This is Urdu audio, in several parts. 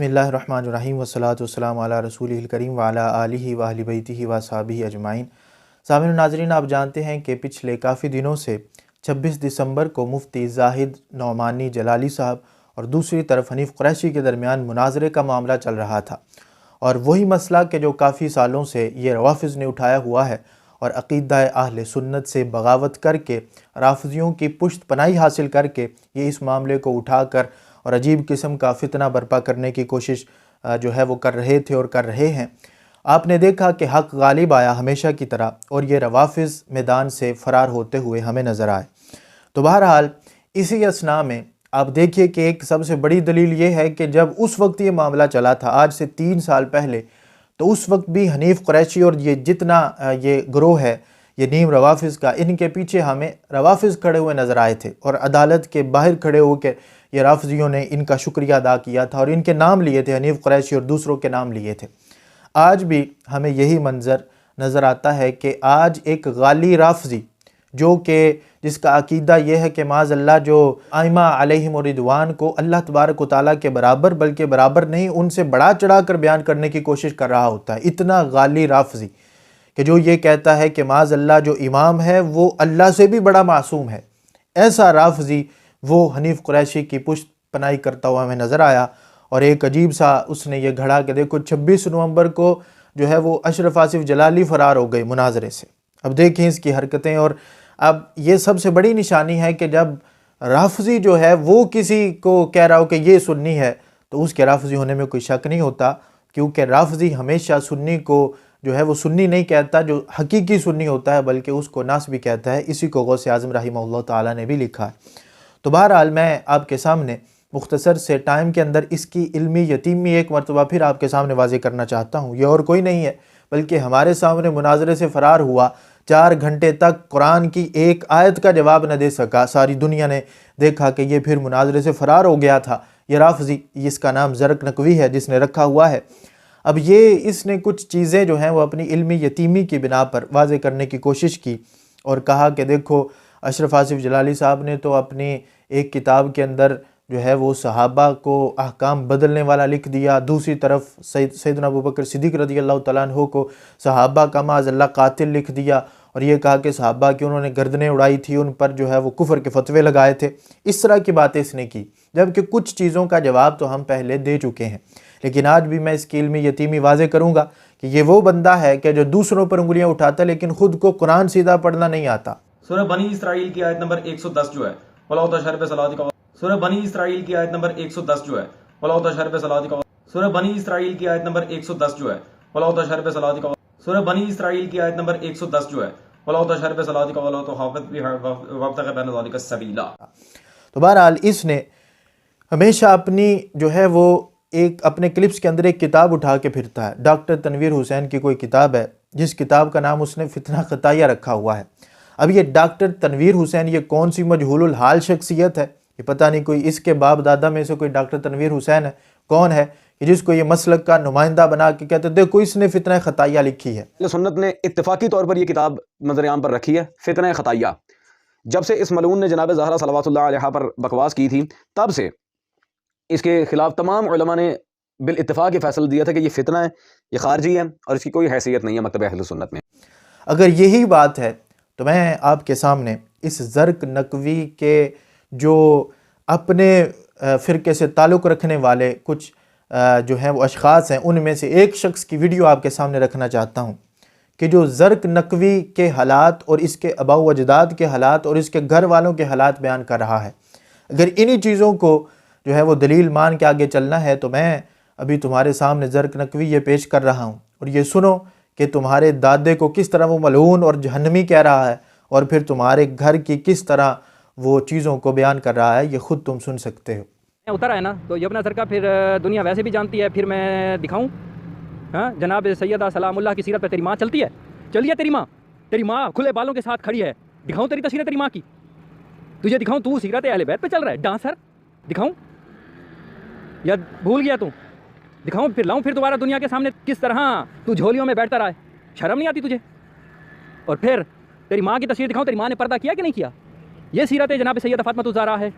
بسم اللہ الرحمن الرحیم والصلاۃ والسلام علی رسولہ الکریم وعلی آلہ واہل بیتہ واصحابہ اجمعین۔ سامعین و ناظرین، آپ جانتے ہیں کہ پچھلے کافی دنوں سے 26 دسمبر کو مفتی زاہد نعمانی جلالی صاحب اور دوسری طرف حنیف قریشی کے درمیان مناظرے کا معاملہ چل رہا تھا، اور وہی مسئلہ کہ جو کافی سالوں سے یہ روافض نے اٹھایا ہوا ہے اور عقیدہ اہل سنت سے بغاوت کر کے رافضیوں کی پشت پناہی حاصل کر کے یہ اس معاملے کو اٹھا کر اور عجیب قسم کا فتنہ برپا کرنے کی کوشش جو ہے وہ کر رہے تھے اور کر رہے ہیں۔ آپ نے دیکھا کہ حق غالب آیا ہمیشہ کی طرح، اور یہ روافض میدان سے فرار ہوتے ہوئے ہمیں نظر آئے۔ تو بہرحال اسی اثناء میں آپ دیکھیے کہ ایک سب سے بڑی دلیل یہ ہے کہ جب اس وقت یہ معاملہ چلا تھا آج سے 3 سال پہلے، تو اس وقت بھی حنیف قریشی اور یہ جتنا یہ گروہ ہے یہ نیم روافض کا، ان کے پیچھے ہمیں روافض کھڑے ہوئے نظر آئے تھے، اور عدالت کے باہر کھڑے ہو کے یہ رافضیوں نے ان کا شکریہ ادا کیا تھا اور ان کے نام لیے تھے، حنیف قریشی اور دوسروں کے نام لیے تھے۔ آج بھی ہمیں یہی منظر نظر آتا ہے کہ آج ایک غالی رافضی جو کہ جس کا عقیدہ یہ ہے کہ معاذ اللہ جو ائمہ علیہم الرضوان کو اللہ تبارک و تعالیٰ کے برابر بلکہ برابر نہیں ان سے بڑا چڑھا کر بیان کرنے کی کوشش کر رہا ہوتا ہے، اتنا غالی رافضی کہ جو یہ کہتا ہے کہ معاذ اللہ جو امام ہے وہ اللہ سے بھی بڑا معصوم ہے، ایسا رافضی وہ حنیف قریشی کی پشت پناہی کرتا ہوا ہمیں نظر آیا، اور ایک عجیب سا اس نے یہ گھڑا کہ دیکھو 26 نومبر کو جو ہے وہ اشرف آصف جلالی فرار ہو گئے مناظرے سے۔ اب دیکھیں اس کی حرکتیں، اور اب یہ سب سے بڑی نشانی ہے کہ جب رافضی جو ہے وہ کسی کو کہہ رہا ہو کہ یہ سنی ہے تو اس کے رافضی ہونے میں کوئی شک نہیں ہوتا، کیونکہ رافضی ہمیشہ سنی کو جو ہے وہ سنی نہیں کہتا جو حقیقی سنی ہوتا ہے، بلکہ اس کو ناس بھی کہتا ہے۔ اسی کو غوث اعظم رحمہ اللہ تعالیٰ نے بھی لکھا ہے۔ تو بہرحال میں آپ کے سامنے مختصر سے ٹائم کے اندر اس کی علمی یتیمی ایک مرتبہ پھر آپ کے سامنے واضح کرنا چاہتا ہوں۔ یہ اور کوئی نہیں ہے بلکہ ہمارے سامنے مناظرے سے فرار ہوا، 4 گھنٹے تک قرآن کی ایک آیت کا جواب نہ دے سکا، ساری دنیا نے دیکھا کہ یہ پھر مناظرے سے فرار ہو گیا تھا، یہ رافضی، اس کا نام زرق نقوی ہے جس نے رکھا ہوا ہے۔ اب اس نے کچھ چیزیں جو ہیں وہ اپنی علمی یتیمی کی بنا پر واضح کرنے کی کوشش کی، اور کہا کہ دیکھو اشرف آصف جلالی صاحب نے تو اپنی ایک کتاب کے اندر جو ہے وہ صحابہ کو احکام بدلنے والا لکھ دیا، دوسری طرف سیدنا ابوبکر صدیق رضی اللہ تعالیٰ عنہ کو صحابہ کا معاذ اللہ قاتل لکھ دیا، اور یہ کہا کہ صحابہ کی انہوں نے گردنیں اڑائی تھی، ان پر جو ہے وہ کفر کے فتوے لگائے تھے۔ اس طرح کی باتیں اس نے کی، جبکہ کچھ چیزوں کا جواب تو ہم پہلے دے چکے ہیں، لیکن آج بھی میں اس کی علمی یتیمی واضح کروں گا کہ یہ وہ بندہ ہے کہ جو دوسروں پر انگلیاں اٹھاتا لیکن خود کو قرآن سیدھا پڑھنا نہیں آتا۔ سورہ بنی اسرائیل کی آیت نمبر 110 جو ہے سورہ بنی اسرائیل کی آیت نمبر 110 جو ہے سورہ بنی اسرائیل کی آیت نمبر 110 جو ہے سورہ بنی اسرائیل کی آیت نمبر 110 جو ہے تو بہرحال اس نے ہمیشہ اپنی جو ہے وہ ایک اپنے کلپس کے اندر ایک کتاب اٹھا کے پھرتا ہے، ڈاکٹر تنویر حسین کی کوئی کتاب ہے جس کتاب کا نام اس نے فتنہ خطائیہ رکھا ہوا ہے۔ اب یہ ڈاکٹر تنویر حسین یہ کون سی مجہول الحال شخصیت ہے؟ یہ پتہ نہیں کوئی اس کے باپ دادا میں سے کوئی ڈاکٹر تنویر حسین ہے، کون ہے کہ جس کو یہ مسلک کا نمائندہ بنا کے کہتے دیکھو اس نے فتنہ خطائیہ لکھی ہے۔ سنت نے اتفاقی طور پر یہ کتاب نظر عام پر رکھی ہے، فتنہ خطائیہ۔ جب سے اس ملعون نے جناب زہرا صلوات اللہ علیہا پر بکواس کی تھی، تب سے اس کے خلاف تمام علماء نے بالاتفاق یہ فیصلہ دیا تھا کہ یہ فتنہ ہے، یہ خارجی ہے، اور اس کی کوئی حیثیت نہیں ہے مکتب اہل سنت میں۔ اگر یہی بات ہے تو میں آپ کے سامنے اس زرق نقوی کے جو اپنے فرقے سے تعلق رکھنے والے کچھ جو ہیں وہ اشخاص ہیں، ان میں سے ایک شخص کی ویڈیو آپ کے سامنے رکھنا چاہتا ہوں کہ جو زرق نقوی کے حالات اور اس کے آباء و اجداد کے حالات اور اس کے گھر والوں کے حالات بیان کر رہا ہے۔ اگر انہی چیزوں کو جو ہے وہ دلیل مان کے آگے چلنا ہے تو میں ابھی تمہارے سامنے زرق نقوی یہ پیش کر رہا ہوں، اور یہ سنو کہ تمہارے دادے کو کس طرح وہ ملعون اور جہنمی کہہ رہا ہے، اور پھر تمہارے گھر کی کس طرح وہ چیزوں کو بیان کر رہا ہے، یہ خود تم سن سکتے ہو۔ اترا ہے نا تو یمنا سر کا پھر دنیا ویسے بھی جانتی ہے، پھر میں دکھاؤں ہاں جناب سیدہ سلام اللہ کی سیرت پہ تیری ماں چلتی ہے، چلیے تیری ماں کھلے بالوں کے ساتھ کھڑی ہے، دکھاؤں تیری تصویر تیری ماں کی، تجھے دکھاؤں تو سیرت اہل بیت پہ چل رہا ہے ڈانسر، دکھاؤں یا بھول گیا تو دکھاؤں، پھر لاؤں پھر دوبارہ دنیا کے سامنے کس طرح تو جھولیوں میں بیٹھتا رہا ہے، شرم نہیں آتی تجھے؟ اور پھر تیری ماں کی تصویر دکھاؤں، تیری ماں نے پردہ کیا کہ نہیں کیا؟ یہ سیرت جناب سیدہ فاطمہ الزہرا ہے،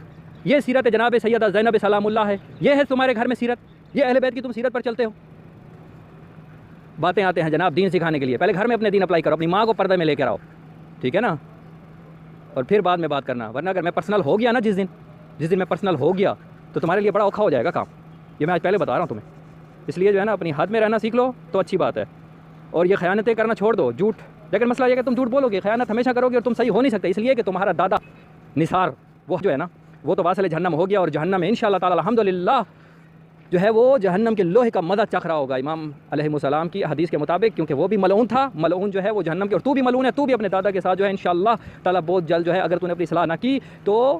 یہ سیرت جناب سیدہ زینب سلام اللہ ہے، یہ ہے تمہارے گھر میں سیرت، یہ اہل بیت کی تم سیرت پر چلتے ہو. باتیں آتے ہیں جناب دین سکھانے کے لیے، پہلے گھر میں اپنے دین اپلائی کرو، اپنی ماں کو پردے میں لے کے آؤ، ٹھیک ہے نا، اور پھر بعد میں بات کرنا. ورنہ اگر میں پرسنل ہو گیا نا جس دن میں پرسنل ہو گیا تو تمہارے لیے بڑا اوکھا ہو جائے گا کام. یہ میں آج پہلے بتا رہا ہوں تمہیں. اس لیے جو ہے نا اپنی حد میں رہنا سیکھ لو تو اچھی بات ہے، اور یہ خیانتیں کرنا چھوڑ دو، جھوٹ. لیکن مسئلہ یہ کہ تم جھوٹ بولو گے، خیانت ہمیشہ کرو گے، اور تم صحیح ہو نہیں سکتے، اس لیے کہ تمہارا دادا نثار وہ جو ہے نا وہ تو واصل جہنم ہو گیا، اور جہنم میں انشاءاللہ تعالی الحمدللہ جو ہے وہ جہنم کے لوہے کا مزہ چکھ رہا ہوگا امام علیہ السلام کی حدیث کے مطابق، کیونکہ وہ بھی ملعون تھا. ملعون جو ہے وہ جہنم کے، اور تو بھی ملعون ہے، تو بھی اپنے دادا کے ساتھ جو ہے انشاءاللہ تعالی بہت جلد جو ہے اگر تو نے اپنی اصلاح نہ کی تو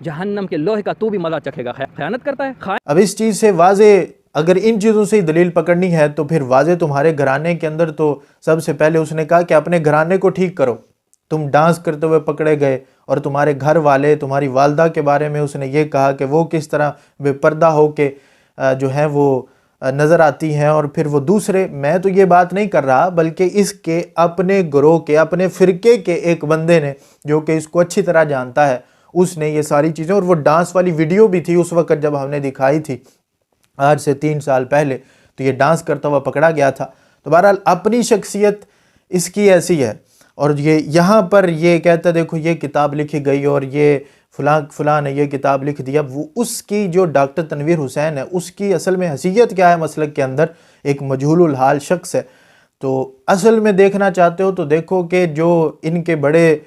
جہنم کے لوہے کا تو بھی مزہ چکھے گا. خیانت کرتا ہے. اب اس چیز سے واضح، اگر ان چیزوں سے دلیل پکڑنی ہے تو پھر واضح تمہارے گھرانے کے اندر تو سب سے پہلے اس نے کہا کہ اپنے گھرانے کو ٹھیک کرو. تم ڈانس کرتے ہوئے پکڑے گئے، اور تمہارے گھر والے، تمہاری والدہ کے بارے میں اس نے یہ کہا کہ وہ کس طرح بے پردہ ہو کے جو ہیں وہ نظر آتی ہیں. اور پھر وہ دوسرے، میں تو یہ بات نہیں کر رہا، بلکہ اس کے اپنے گروہ کے، اپنے فرقے کے ایک بندے نے جو کہ اس کو اچھی طرح جانتا ہے، اس نے یہ ساری چیزیں، اور وہ ڈانس والی ویڈیو بھی تھی اس وقت جب ہم نے دکھائی تھی آج سے 3 سال پہلے، تو یہ ڈانس کرتا ہوا پکڑا گیا تھا. تو بہرحال اپنی شخصیت اس کی ایسی ہے، اور یہ یہاں پر یہ کہتا ہے دیکھو یہ کتاب لکھی گئی اور یہ فلاں نے یہ کتاب لکھ دیا. وہ اس کی جو ڈاکٹر تنویر حسین ہے، اس کی اصل میں حیثیت کیا ہے مسلک کے اندر؟ ایک مجہول الحال شخص ہے. تو اصل میں دیکھنا چاہتے ہو تو دیکھو کہ جو ان کے بڑے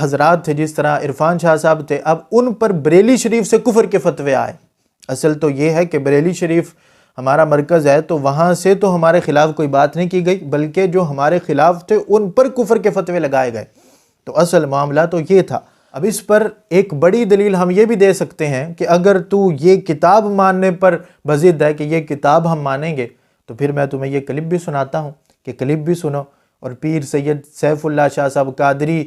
حضرات تھے، جس طرح عرفان شاہ صاحب تھے، اب ان پر بریلی شریف سے کفر کے فتوے آئے. اصل تو یہ ہے کہ بریلی شریف ہمارا مرکز ہے، تو وہاں سے تو ہمارے خلاف کوئی بات نہیں کی گئی، بلکہ جو ہمارے خلاف تھے ان پر کفر کے فتوے لگائے گئے. تو اصل معاملہ تو یہ تھا. اب اس پر ایک بڑی دلیل ہم یہ بھی دے سکتے ہیں کہ اگر تو یہ کتاب ماننے پر بضد ہے کہ یہ کتاب ہم مانیں گے، تو پھر میں تمہیں یہ کلپ بھی سناتا ہوں کہ کلپ بھی سنو. اور پیر سید سیف اللہ شاہ صاحب قادری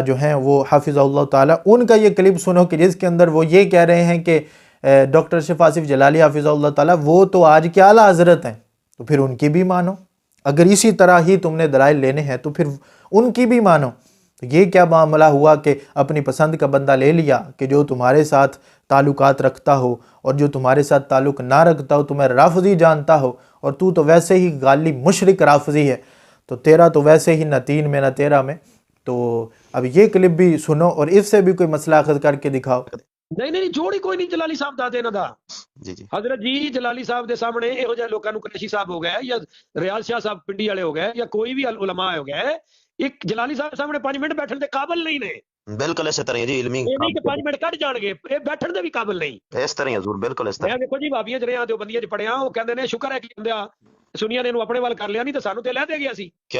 جو ہیں وہ حافظ اللہ تعالیٰ، ان کا یہ کلپ سنو کہ جس کے اندر وہ یہ کہہ رہے ہیں کہ ڈاکٹر اشرف آصف جلالی حافظ اللہ تعالیٰ وہ تو آج کے اعلیٰ حضرت ہیں، تو پھر ان کی بھی مانو. اگر اسی طرح ہی تم نے دلائل لینے ہیں تو پھر ان کی بھی مانو. تو یہ کیا معاملہ ہوا کہ اپنی پسند کا بندہ لے لیا کہ جو تمہارے ساتھ تعلقات رکھتا ہو، اور جو تمہارے ساتھ تعلق نہ رکھتا ہو تمہیں رافضی جانتا ہو، اور تو ویسے ہی غالب مشرک رافضی ہے، تو تیرا تو ویسے ہی نہ 3 میں نہ 13 میں. تو اب یہ کلپ بھی سنو اور اس سے بھی کوئی مسئلہ اخذ کر کے دکھاؤ. نہیں جوڑ ہی کوئی نہیں جلالی صاحب دا دینا دا. جی حضرت جی جلالی صاحب دے سامنے ਇਹੋ ਜਿਹੇ ਲੋਕਾਂ ਨੂੰ ਕ੍ਰੈਸ਼ੀ ਸਾਹਿਬ ਹੋ ਗਏ ਜਾਂ ਰਿਆਜ਼ ਸ਼ਾਹ ਸਾਹਿਬ ਪਿੰਡੀ ਵਾਲੇ ਹੋ ਗਏ ਜਾਂ ਕੋਈ ਵੀ ਉਲਮਾ ਹੋ ਗਏ, ਇੱਕ ਜਲਾਲੀ ਸਾਹਿਬ ਸਾਹਮਣੇ 5 ਮਿੰਟ ਬੈਠਣ ਦੇ ਕਾਬਿਲ ਨਹੀਂ ਨੇ. ਬਿਲਕੁਲ ਇਸੇ ਤਰ੍ਹਾਂ ਜੀ ਇਲਮੀ ਇਹ ਨਹੀਂ ਕਿ 5 ਮਿੰਟ ਕੱਢ ਜਾਣਗੇ, ਇਹ ਬੈਠਣ ਦੇ ਵੀ ਕਾਬਿਲ ਨਹੀਂ. ਇਸ ਤਰ੍ਹਾਂ ਹੀ ਹਜ਼ੂਰ, ਬਿਲਕੁਲ ਇਸ ਮੈਂ ਦੇਖੋ ਜੀ ਬਾਬੀਆਂ ਚ ਰਿਹਾ, ਦਿਓਬੰਦੀਆਂ ਚ ਪੜਿਆ, ਉਹ ਕਹਿੰਦੇ ਨੇ ਸ਼ੁਕਰ ਹੈ ਕਿ ਕਹਿੰਦਿਆ ਸੁਨੀਆਂ ਨੇ ਇਹਨੂੰ ਆਪਣੇ ਵੱਲ ਕਰ ਲਿਆ, ਨਹੀਂ ਤਾਂ ਸਾਨੂੰ ਤੇ ਲੈ ਦੇ ਗਿਆ ਸੀ. ਕੀ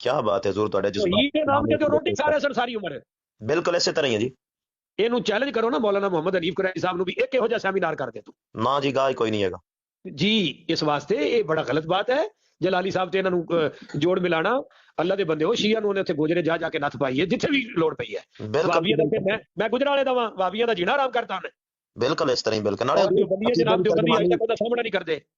ਕੀ ਬਾਤ ਹੈ ਹਜ਼ੂਰ ਤੁਹਾਡੇ ਤੌਹੀਦ ਦੇ ਨਾਮ ਤੇ ਜੋ ਰੋਟੀ ਸਾਰੇ ਸਨ ਸਾਰੀ ਉਮਰ. ਬਿਲਕੁਲ ਇਸੇ ਤਰ੍ਹਾਂ ਹੀ ਹੈ ਜੀ. ਇਹਨੂੰ ਚੈਲੰਜ ਕਰੋ ਨਾ ਮੌਲਾਨਾ ਮੁਹੰਮਦ ਹਨੀਫ ਕੁਰੈਸ਼ੀ ਸਾਹਿਬ ਨੂੰ ਵੀ ਇੱਕ ਇਹੋ ਜਿਹਾ ਸੈਮੀਨਾਰ ਕਰ ਦੇ ਤੂੰ. ਨਾ ਜੀ ਗਾਹ ਕੋਈ ਨਹੀਂ ਹੈਗਾ ਜੀ. ਇਸ ਵਾਸਤੇ ਇਹ ਬੜਾ ਗਲਤ ਬਾਤ ਹੈ ਜਲਾਲੀ ਸਾਹਿਬ ਤੇ ਇਹਨਾਂ ਨੂੰ ਜੋੜ ਮਿਲਾਣਾ. ਅੱਲਾ ਦੇ ਬੰਦੇ ਹੋ, ਸ਼ੀਆ ਨੂੰ ਉਹਨੇ ਉੱਥੇ ਗੋਜਰੇ ਜਾ ਕੇ ਨੱਥ ਪਾਈ ਹੈ ਜਿੱਥੇ ਵੀ ਲੋੜ ਪਈ ਹੈ. ਵਾਬੀਆਂ ਦਾ ਮੈਂ ਗੁਜਰਾਲੇ ਦਾ ਵਾਂ, ਵਾਬੀਆਂ ਦਾ ਜੀਣਾ ਆਰਾਮ ਕਰਤਾ ਉਹਨੇ. ਬਿਲਕੁਲ ਇਸ ਤਰ੍ਹਾਂ ਹੀ. ਬਿਲਕੁਲ ਨਾਲੇ ਬੰਦੀਆਂ ਜਨਾਬ ਜੋ ਬੰਦੀ ਅਜੇ ਤੱਕ ਉਹਦਾ ਸਾਹਮਣਾ ਨਹੀਂ ਕਰਦੇ.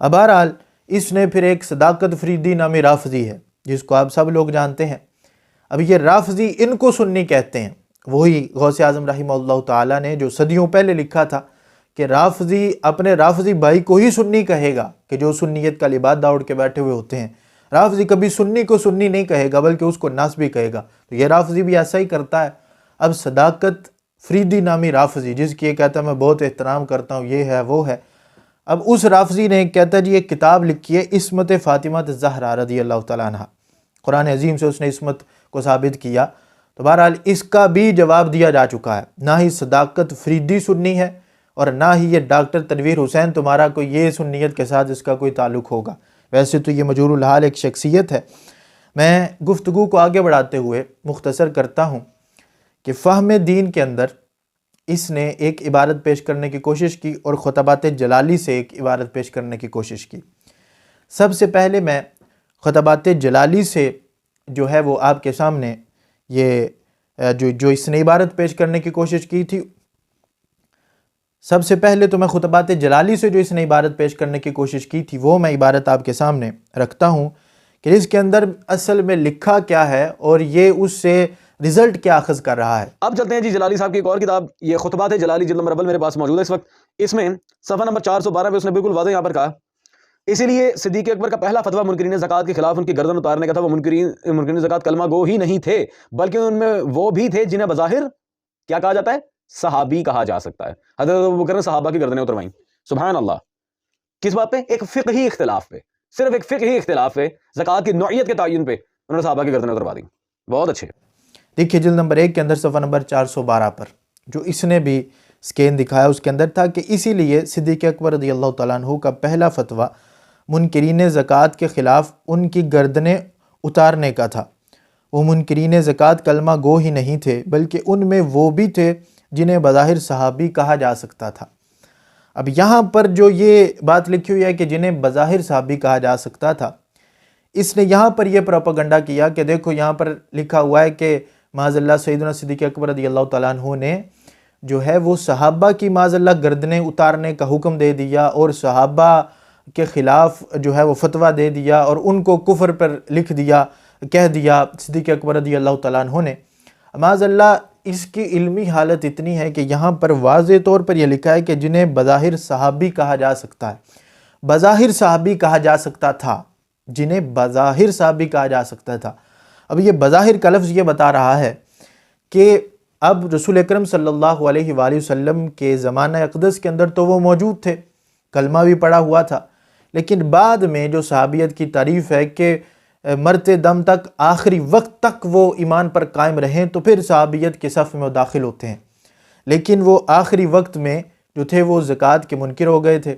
اب بہرحال اس نے پھر ایک صداقت فریدی نامی رافضی ہے جس کو آپ سب لوگ جانتے ہیں. اب یہ رافضی ان کو سنی کہتے ہیں. وہی غوث اعظم رحمہ اللہ تعالیٰ نے جو صدیوں پہلے لکھا تھا کہ رافضی اپنے رافضی بھائی کو ہی سنی کہے گا کہ جو سنیت کا لباس اڑ کے بیٹھے ہوئے ہوتے ہیں. رافضی کبھی سنی کو سنی نہیں کہے گا بلکہ اس کو ناس بھی کہے گا. تو یہ رافضی بھی ایسا ہی کرتا ہے. اب صداقت فریدی نامی رافضی جس کی یہ کہتا ہے میں بہت احترام کرتا ہوں، یہ ہے وہ ہے. اب اس رافضی نے کہتا ہے جی ایک کتاب لکھی ہے عصمت فاطمہ الزہرا رضی اللہ تعالیٰ عنہ، قرآن عظیم سے اس نے عصمت کو ثابت کیا. تو بہرحال اس کا بھی جواب دیا جا چکا ہے. نہ ہی صداقت فریدی سنی ہے اور نہ ہی یہ ڈاکٹر تنویر حسین تمہارا کوئی یہ سنیت کے ساتھ اس کا کوئی تعلق ہوگا. ویسے تو یہ مجہول الحال ایک شخصیت ہے. میں گفتگو کو آگے بڑھاتے ہوئے مختصر کرتا ہوں کہ فہم دین کے اندر اس نے ایک عبارت پیش کرنے کی کوشش کی اور خطبات جلالی سے ایک عبارت پیش کرنے کی کوشش کی. سب سے پہلے میں خطبات جلالی سے جو ہے وہ آپ کے سامنے یہ جو اس نے عبارت پیش کرنے کی کوشش کی تھی سب سے پہلے تو میں خطبات جلالی سے جو اس نے عبارت پیش کرنے کی کوشش کی تھی وہ میں عبارت آپ کے سامنے رکھتا ہوں کہ اس کے اندر اصل میں لکھا کیا ہے اور یہ اس سے رزلٹ کیا اخذ کر رہا ہے۔ اب چلتے ہیں جی جلالی صاحب کی ایک اور کتاب، یہ خطبات جلالی جلد نمبر اول میرے پاس موجود ہے اس وقت۔ اس میں صفحہ نمبر 412 پہ اس نے بالکل واضح یہاں پر کہا، اسی لیے صدیق اکبر کا پہلا فتویٰ منکرین زکوٰۃ کے خلاف ان کی گردن اتارنے کا تھا۔ وہ منکرین زکوٰۃ کلمہ گو ہی نہیں تھے، بلکہ ان میں وہ بھی تھے جنہیں بظاہر کیا کہا جاتا ہے؟ صحابی کہا جا سکتا ہے۔ حضرت ابوبکر نے صحابہ کی گردنیں اتروائیں، سبحان اللہ۔ کس بات پہ؟ ایک فقہی اختلاف پہ، صرف ایک فقہی اختلاف پہ، زکوٰۃ کی نوعیت کے تعین پہ انہوں نے صحابہ کی گردنیں اتروا دیں۔ بہت اچھے۔ دیکھیے جلد نمبر 1 کے اندر صفحہ نمبر 412 پر جو اس نے بھی سکین دکھایا اس کے اندر تھا کہ اسی لیے صدیق اکبر رضی اللہ تعالیٰ عنہ کا پہلا فتویٰ منکرین زکوٰۃ کے خلاف ان کی گردنیں اتارنے کا تھا۔ وہ منکرین زکوٰۃ کلمہ گو ہی نہیں تھے، بلکہ ان میں وہ بھی تھے جنہیں بظاہر صحابی کہا جا سکتا تھا۔ اب یہاں پر جو یہ بات لکھی ہوئی ہے کہ جنہیں بظاہر صحابی کہا جا سکتا تھا، اس نے یہاں پر یہ پروپیگنڈا کیا کہ دیکھو یہاں پر لکھا ہوا ہے کہ معاذ اللہ سیدنا صدیق اکبر رضی اللہ تعالیٰ عنہ نے جو ہے وہ صحابہ کی معاذ اللہ گردنیں اتارنے کا حکم دے دیا اور صحابہ کے خلاف جو ہے وہ فتویٰ دے دیا اور ان کو کفر پر لکھ دیا، کہہ دیا صدیق اکبر رضی اللہ تعالیٰ عنہ نے۔ معاذ اللہ اس کی علمی حالت اتنی ہے کہ یہاں پر واضح طور پر یہ لکھا ہے کہ جنہیں بظاہر صحابی کہا جا سکتا ہے، بظاہر صحابی کہا جا سکتا تھا، جنہیں بظاہر صحابی کہا جا سکتا تھا۔ اب یہ بظاہر کا لفظ یہ بتا رہا ہے کہ اب رسول اکرم صلی اللہ علیہ وآلہ وسلم کے زمانہ اقدس کے اندر تو وہ موجود تھے، کلمہ بھی پڑھا ہوا تھا، لیکن بعد میں جو صحابیت کی تعریف ہے کہ مرتے دم تک، آخری وقت تک وہ ایمان پر قائم رہیں تو پھر صحابیت کے صف میں وہ داخل ہوتے ہیں، لیکن وہ آخری وقت میں جو تھے وہ زکوٰۃ کے منکر ہو گئے تھے۔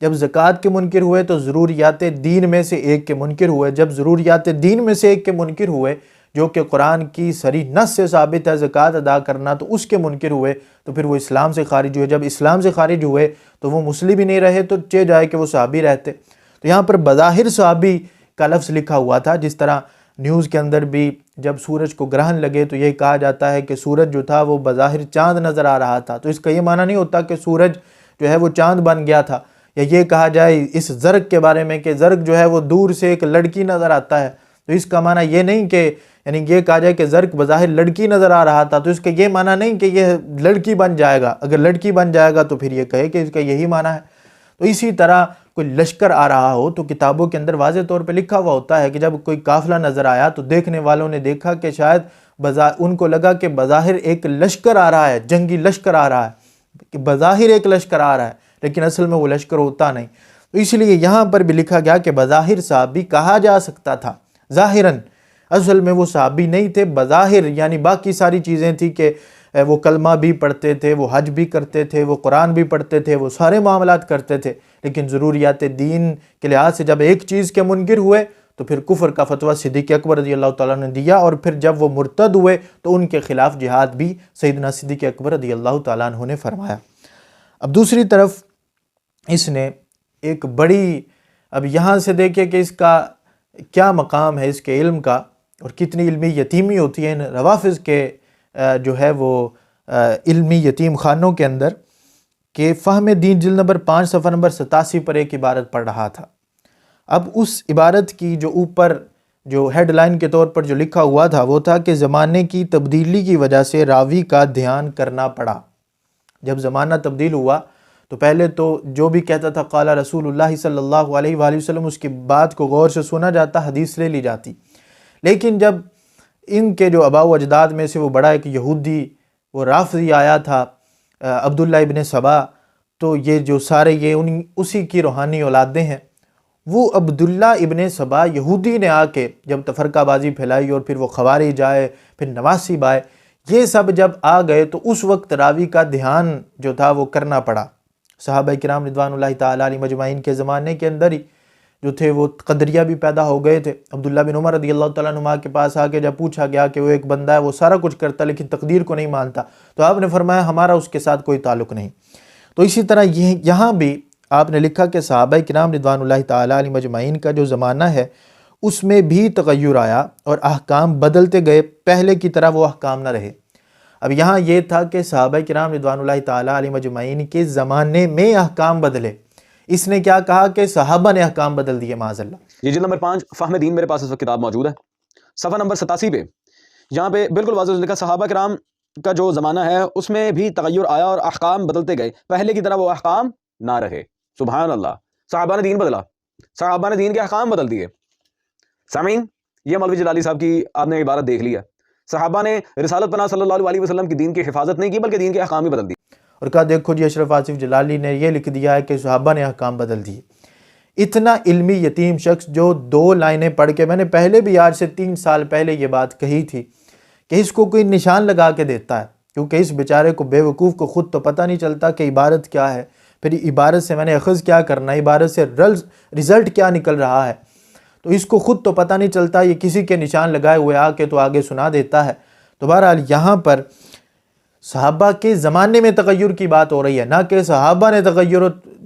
جب زکوٰۃ کے منکر ہوئے تو ضروریات دین میں سے ایک کے منکر ہوئے۔ جب ضروریات دین میں سے ایک کے منکر ہوئے جو کہ قرآن کی صریح نص سے ثابت ہے زکوٰۃ ادا کرنا، تو اس کے منکر ہوئے تو پھر وہ اسلام سے خارج ہوئے۔ جب اسلام سے خارج ہوئے تو وہ مسلم ہی نہیں رہے تو چہ جائے کہ وہ صحابی رہتے۔ تو یہاں پر بظاہر صحابی کا لفظ لکھا ہوا تھا، جس طرح نیوز کے اندر بھی جب سورج کو گرہن لگے تو یہ کہا جاتا ہے کہ سورج جو تھا وہ بظاہر چاند نظر آ رہا تھا، تو اس کا یہ معنی نہیں ہوتا کہ سورج جو ہے وہ چاند بن گیا تھا، یا یہ کہا جائے اس زرق کے بارے میں کہ زرق جو ہے وہ دور سے ایک لڑکی نظر آتا ہے، تو اس کا معنی یہ نہیں کہ یعنی یہ کہا جائے کہ زرق بظاہر لڑکی نظر آ رہا تھا تو اس کا یہ معنی نہیں کہ یہ لڑکی بن جائے گا، اگر لڑکی بن جائے گا تو پھر یہ کہے کہ اس کا یہی معنی ہے۔ تو اسی طرح کوئی لشکر آ رہا ہو تو کتابوں کے اندر واضح طور پہ لکھا ہوا ہوتا ہے کہ جب کوئی قافلہ نظر آیا تو دیکھنے والوں نے دیکھا کہ شاید ان کو لگا کہ بظاہر ایک لشکر آ رہا ہے، جنگی لشکر آ رہا ہے، کہ بظاہر ایک لشکر آ رہا ہے لیکن اصل میں وہ لشکر ہوتا نہیں۔ تو اس لیے یہاں پر بھی لکھا گیا کہ بظاہر صحابی کہا جا سکتا تھا، ظاہراً اصل میں وہ صحابی نہیں تھے، بظاہر یعنی باقی ساری چیزیں تھی کہ وہ کلمہ بھی پڑھتے تھے، وہ حج بھی کرتے تھے، وہ قرآن بھی پڑھتے تھے، وہ سارے معاملات کرتے تھے، لیکن ضروریات دین کے لحاظ سے جب ایک چیز کے منکر ہوئے تو پھر کفر کا فتویٰ صدیق اکبر رضی اللہ تعالیٰ نے دیا، اور پھر جب وہ مرتد ہوئے تو ان کے خلاف جہاد بھی سیدنا صدیق اکبر رضی اللہ تعالیٰ عنہ نے فرمایا۔ اب دوسری طرف اس نے ایک بڑی، اب یہاں سے دیکھیں کہ اس کا کیا مقام ہے اس کے علم کا، اور کتنی علمی یتیمی ہوتی ہے ان روافظ کے جو ہے وہ علمی یتیم خانوں کے اندر، کہ فہم دین جلد نمبر 5 صفحہ نمبر 87 پر ایک عبارت پڑھ رہا تھا۔ اب اس عبارت کی جو اوپر جو ہیڈ لائن کے طور پر جو لکھا ہوا تھا وہ تھا کہ زمانے کی تبدیلی کی وجہ سے راوی کا دھیان کرنا پڑا۔ جب زمانہ تبدیل ہوا تو پہلے تو جو بھی کہتا تھا قال رسول اللہ صلی اللہ علیہ وآلہ وسلم، اس کی بات کو غور سے سنا جاتا، حدیث لے لی جاتی، لیکن جب ان کے جو آباء و اجداد میں سے وہ بڑا ایک یہودی وہ رافضی آیا تھا عبداللہ ابن سبا، تو یہ جو سارے یہ اسی کی روحانی اولادیں ہیں، وہ عبداللہ ابن سبا یہودی نے آ کے جب تفرقہ بازی پھیلائی، اور پھر وہ خوارج آئے، پھر نواصب آئے، یہ سب جب آ گئے تو اس وقت راوی کا دھیان جو تھا وہ کرنا پڑا۔ صحابہ کرام رضوان اللہ تعالیٰ علیہ مجمعین کے زمانے کے اندر ہی جو تھے وہ قدریہ بھی پیدا ہو گئے تھے۔ عبداللہ بن عمر رضی اللہ تعالیٰ عنہ کے پاس آ کے جب پوچھا گیا کہ وہ ایک بندہ ہے وہ سارا کچھ کرتا لیکن تقدیر کو نہیں مانتا، تو آپ نے فرمایا ہمارا اس کے ساتھ کوئی تعلق نہیں۔ تو اسی طرح یہاں بھی آپ نے لکھا کہ صحابہ کرام رضوان اللہ تعالیٰ علیہ مجمعین کا جو زمانہ ہے اس میں بھی تغیر آیا اور احکام بدلتے گئے، پہلے کی طرح وہ احکام نہ رہے۔ اب یہاں یہ تھا کہ صحابہ کرام رضوان اللہ تعالیٰ علیہ مجمعین کے زمانے میں احکام بدلے، اس نے کیا کہا کہ صحابہ نے احکام بدل دیے معاذ اللہ۔ یہ جلد نمبر 5 فہم دین میرے پاس اس وقت کتاب موجود ہے، صفحہ نمبر 87 پہ یہاں پہ بالکل واضح لکھا صحابہ کرام کا جو زمانہ ہے اس میں بھی تغیر آیا اور احکام بدلتے گئے، پہلے کی طرح وہ احکام نہ رہے۔ سبحان اللہ، صحابہ نے دین بدلا، صحابہ نے دین کے احکام بدل دیے۔ سامعین، یہ مولوی جلالی صاحب کی آپ نے عبارت دیکھ لی ہے، صحابہ نے رسالت پناہ صلی اللہ علیہ وسلم کی دین کی حفاظت نہیں کی بلکہ دین کے احکام ہی بدل دیے۔ اور کہا دیکھو جی اشرف آصف جلالی نے یہ لکھ دیا ہے کہ صحابہ نے احکام بدل دیے۔ اتنا علمی یتیم شخص جو 2 لائنیں پڑھ کے، میں نے پہلے بھی آج سے 3 سال پہلے یہ بات کہی تھی کہ اس کو کوئی نشان لگا کے دیتا ہے، کیونکہ اس بیچارے کو بے وقوف کو خود تو پتہ نہیں چلتا کہ عبارت کیا ہے، پھر عبارت سے میں نے اخذ کیا کرنا ہے، عبارت سے رزلٹ کیا نکل رہا ہے، تو اس کو خود تو پتہ نہیں چلتا، یہ کسی کے نشان لگائے ہوئے آ کے تو آگے سنا دیتا ہے۔ تو بہرحال یہاں پر صحابہ کے زمانے میں تغیر کی بات ہو رہی ہے، نہ کہ صحابہ نے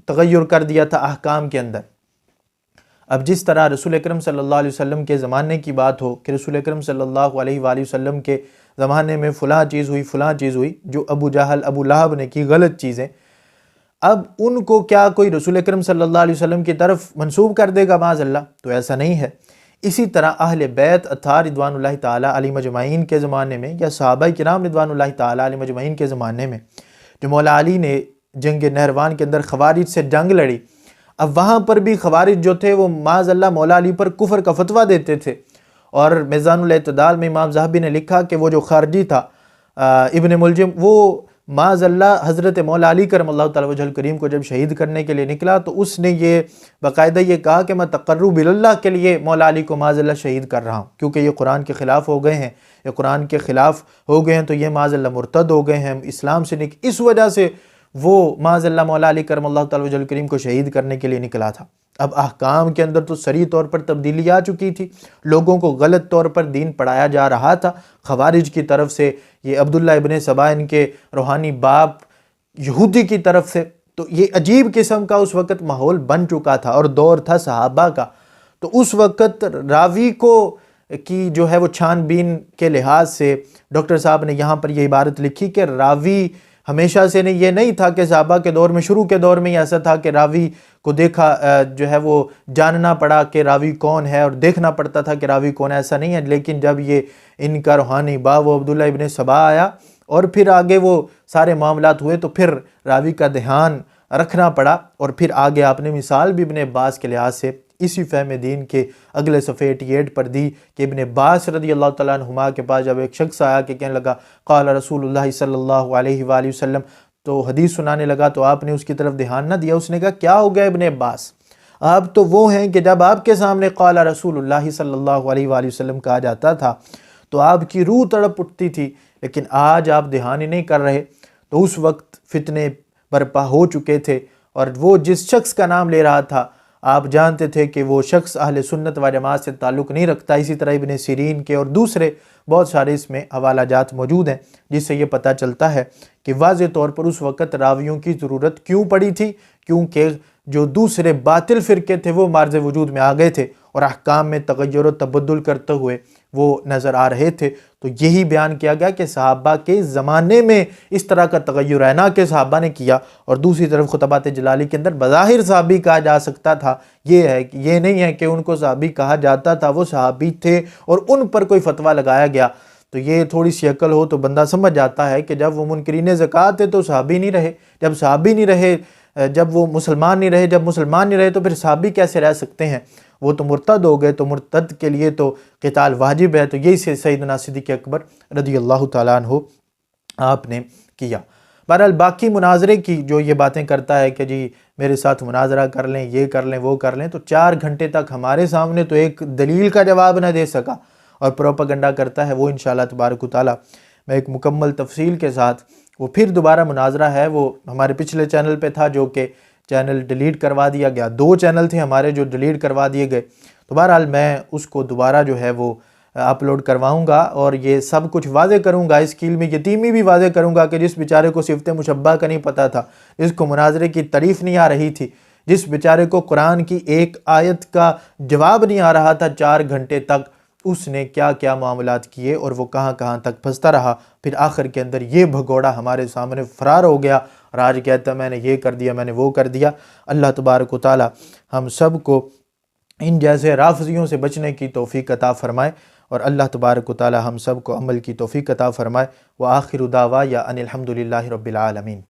تغیر کر دیا تھا احکام کے اندر۔ اب جس طرح رسول اکرم صلی اللہ علیہ وسلم کے زمانے کی بات ہو کہ رسول اکرم صلی اللہ علیہ وآلہ وسلم کے زمانے میں فلاں چیز ہوئی جو ابو جہل ابو لہب نے کی غلط چیزیں، اب ان کو کیا کوئی رسول اکرم صلی اللہ علیہ وسلم کی طرف منسوب کر دے گا معاذ اللہ؟ تو ایسا نہیں ہے۔ اسی طرح اہل بیت اطہار رضوان اللہ تعالیٰ علیہ مجمعین کے زمانے میں یا صحابہ کرام رضوان اللہ تعالیٰ علیہ مجمعین کے زمانے میں جو مولا علی نے جنگ نہروان کے اندر خوارج سے جنگ لڑی، اب وہاں پر بھی خوارج جو تھے وہ معاذ اللہ مولا علی پر کفر کا فتویٰ دیتے تھے، اور میزان الاعتدال میں امام ذہبی نے لکھا کہ وہ جو خارجی تھا ابن ملجم، وہ معاذ اللہ حضرت مولا علی کرم اللہ تعالی وجہ الکریم کو جب شہید کرنے کے لیے نکلا تو اس نے یہ باقاعدہ یہ کہا کہ میں تقرب اللہ کے لیے مولا علی کو معاذ اللہ شہید کر رہا ہوں، کیونکہ یہ قرآن کے خلاف ہو گئے ہیں، یہ قرآن کے خلاف ہو گئے ہیں تو یہ معاذ اللہ مرتد ہو گئے ہیں، اسلام سے اس وجہ سے وہ معاذ اللہ مولا علی کرم اللہ تعالی وجہ الکریم کو شہید کرنے کے لیے نکلا تھا۔ اب احکام کے اندر تو صریح طور پر تبدیلی آ چکی تھی، لوگوں کو غلط طور پر دین پڑھایا جا رہا تھا خوارج کی طرف سے، یہ عبداللہ ابن سبا ان کے روحانی باپ یہودی کی طرف سے، تو یہ عجیب قسم کا اس وقت ماحول بن چکا تھا اور دور تھا صحابہ کا۔ تو اس وقت راوی کو کی جو ہے وہ چھان بین کے لحاظ سے ڈاکٹر صاحب نے یہاں پر یہ عبارت لکھی کہ راوی ہمیشہ سے یہ نہیں تھا کہ صحابہ کے دور میں، شروع کے دور میں ایسا تھا کہ راوی کو دیکھا جو ہے وہ جاننا پڑا کہ راوی کون ہے اور دیکھنا پڑتا تھا کہ راوی کون ہے، ایسا نہیں ہے۔ لیکن جب یہ ان کا روحانی باپ وہ عبداللہ ابن سبا آیا اور پھر آگے وہ سارے معاملات ہوئے تو پھر راوی کا دھیان رکھنا پڑا، اور پھر آگے آپ نے مثال بھی ابن عباس کے لحاظ سے اسی فہم دین کے اگلے صفحے 88 پر دی کہ ابن عباس رضی اللہ تعالیٰ عنہما کے پاس جب ایک شخص آیا کہ کہنے لگا قال رسول اللہ صلی اللہ علیہ وآلہ وسلم، تو حدیث سنانے لگا تو آپ نے اس کی طرف دھیان نہ دیا۔ اس نے کہا کیا ہو گیا ابن عباس، آپ تو وہ ہیں کہ جب آپ کے سامنے قال رسول اللہ صلی اللہ علیہ وآلہ وسلم کہا جاتا تھا تو آپ کی روح تڑپ اٹھتی تھی، لیکن آج آپ دھیان ہی نہیں کر رہے۔ تو اس وقت فتنے برپا ہو چکے تھے، اور وہ جس شخص کا نام لے رہا تھا آپ جانتے تھے کہ وہ شخص اہل سنت و جماعت سے تعلق نہیں رکھتا۔ اسی طرح ابن سیرین کے اور دوسرے بہت سارے اس میں حوالہ جات موجود ہیں جس سے یہ پتہ چلتا ہے کہ واضح طور پر اس وقت راویوں کی ضرورت کیوں پڑی تھی، کیونکہ جو دوسرے باطل فرقے تھے وہ مارز وجود میں آ گئے تھے اور احکام میں تغیر و تبدل کرتے ہوئے وہ نظر آ رہے تھے۔ تو یہی بیان کیا گیا کہ صحابہ کے زمانے میں اس طرح کا تغیر ہے، نہ کہ صحابہ نے کیا۔ اور دوسری طرف خطبات جلالی کے اندر بظاہر صحابی کہا جا سکتا تھا، یہ نہیں ہے کہ ان کو صحابی کہا جاتا تھا، وہ صحابی تھے اور ان پر کوئی فتویٰ لگایا گیا۔ تو یہ تھوڑی سی عقل ہو تو بندہ سمجھ جاتا ہے کہ جب وہ منکرین زکوٰۃ تھے تو صحابی نہیں رہے، جب صحابی نہیں رہے، جب وہ مسلمان نہیں رہے، جب مسلمان نہیں رہے تو پھر صحابی کیسے رہ سکتے ہیں؟ وہ تو مرتد ہو گئے، تو مرتد کے لیے تو قتال واجب ہے۔ تو یہی سے سیدنا صدیق اکبر رضی اللہ تعالیٰ عنہ آپ نے کیا۔ بہرحال باقی مناظرے کی جو یہ باتیں کرتا ہے کہ جی میرے ساتھ مناظرہ کر لیں، یہ کر لیں، وہ کر لیں، تو 4 گھنٹے تک ہمارے سامنے تو ایک دلیل کا جواب نہ دے سکا اور پروپیگنڈا کرتا ہے، وہ انشاءاللہ تبارک و تعالیٰ میں ایک مکمل تفصیل کے ساتھ وہ پھر دوبارہ مناظرہ ہے، وہ ہمارے پچھلے چینل پہ تھا جو کہ چینل ڈیلیٹ کروا دیا گیا، 2 چینل تھے ہمارے جو ڈیلیٹ کروا دیے گئے۔ تو بہرحال میں اس کو دوبارہ جو ہے وہ اپلوڈ کرواؤں گا اور یہ سب کچھ واضح کروں گا، اس کی علمی یتیمی بھی واضح کروں گا کہ جس بیچارے کو صفت مشبہ کا نہیں پتہ تھا، جس کو مناظرے کی تعریف نہیں آ رہی تھی، جس بیچارے کو قرآن کی ایک آیت کا جواب نہیں آ رہا تھا 4 گھنٹے تک، اس نے کیا کیا معاملات کیے اور وہ کہاں کہاں تک پھنستا رہا، پھر آخر کے اندر یہ بھگوڑا ہمارے سامنے فرار ہو گیا اور آج کہتا ہے میں نے یہ کر دیا، میں نے وہ کر دیا۔ اللہ تبارک و تعالی ہم سب کو ان جیسے رافضیوں سے بچنے کی توفیق عطا فرمائے، اور اللہ تبارک و تعالی ہم سب کو عمل کی توفیق عطا فرمائے۔ وآخر دعوایا ان الحمد للہ رب العالمین۔